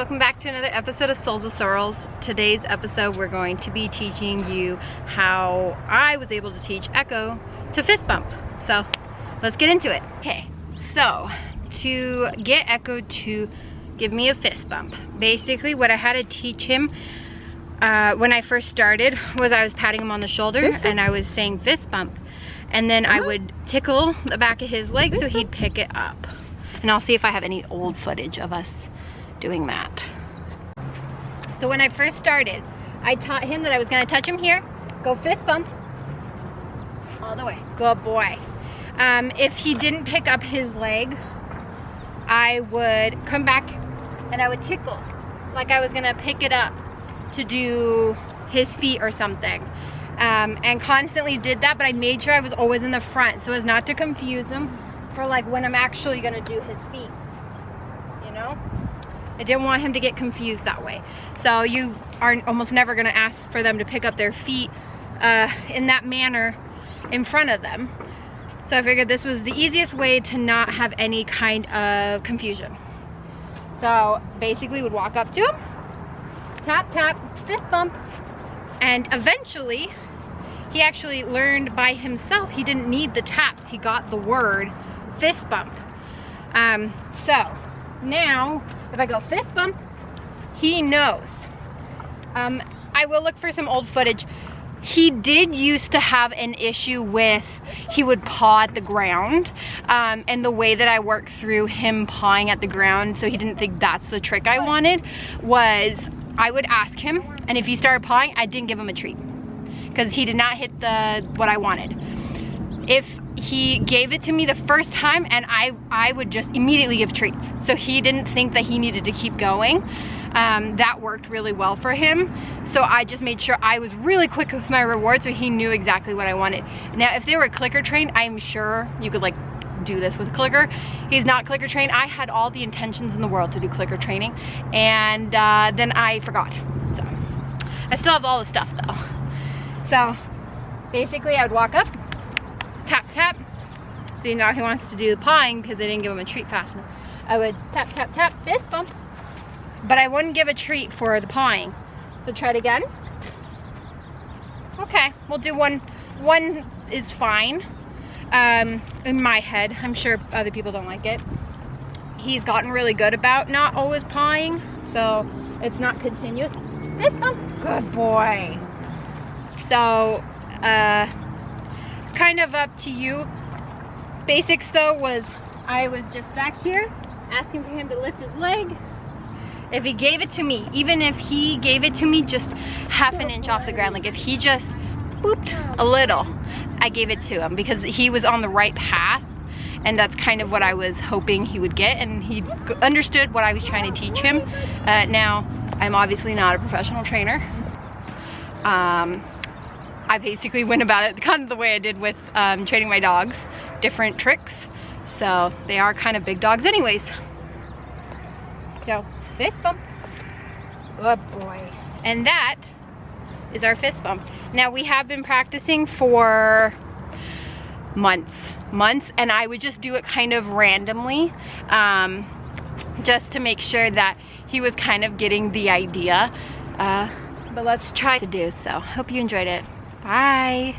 welcome back to another episode of Souls of Sorrels. Today's episode we're going to be teaching you how I was able to teach Echo to fist bump. So let's get into it. Okay, so to get Echo to give me a fist bump, basically what I had to teach him when I first started was I was patting him on the shoulder and I was saying fist bump, and then I would tickle the back of his leg so he'd pick it up. And I'll see if I have any old footage of us doing that. So when I first started, I taught him that I was going to touch him here, go fist bump, all the way, good boy. If he didn't pick up his leg, I would come back and I would tickle, like I was going to pick it up to do his feet or something. And constantly did that, but I made sure I was always in the front so as not to confuse him for like when I'm actually going to do his feet, you know? I didn't want him to get confused that way. So you are almost never going to ask for them to pick up their feet in that manner in front of them. So I figured this was the easiest way to not have any kind of confusion. So basically would walk up to him, tap, tap, fist bump, and eventually he actually learned by himself. He didn't need the taps. He got the word fist bump. So now if I go fist bump, he knows. I will look for some old footage. He did used to have an issue with, he would paw at the ground, and the way that I worked through him pawing at the ground so he didn't think that's the trick I wanted was I would ask him, and if he started pawing, I didn't give him a treat because he did not hit what I wanted. If he gave it to me the first time, and I would just immediately give treats, so he didn't think that he needed to keep going. That worked really well for him. So I just made sure I was really quick with my reward so he knew exactly what I wanted. Now if they were clicker trained, I'm sure you could like do this with clicker. He's not clicker trained. I had all the intentions in the world to do clicker training, and then I forgot. So I still have all the stuff though. So basically I would walk up, tap, tap. See, now he wants to do the pawing because I didn't give him a treat fast enough. I would tap, tap, tap, fist bump, but I wouldn't give a treat for the pawing. So try it again. Okay, we'll do one. One is fine in my head. I'm sure other people don't like it. He's gotten really good about not always pawing, so it's not continuous. Fist bump, good boy. So it's kind of up to you. Basics though was I was just back here asking for him to lift his leg. If he gave it to me, even if he gave it to me just half an inch off the ground, like if he just booped a little, I gave it to him because he was on the right path, and that's kind of what I was hoping he would get, and he understood what I was trying to teach him. Now I'm obviously not a professional trainer. I basically went about it kind of the way I did with training my dogs, different tricks. So they are kind of big dogs anyways. So fist bump, good boy. And that is our fist bump. Now we have been practicing for months, and I would just do it kind of randomly, just to make sure that he was kind of getting the idea. But let's try to do so. Hope you enjoyed it. Bye.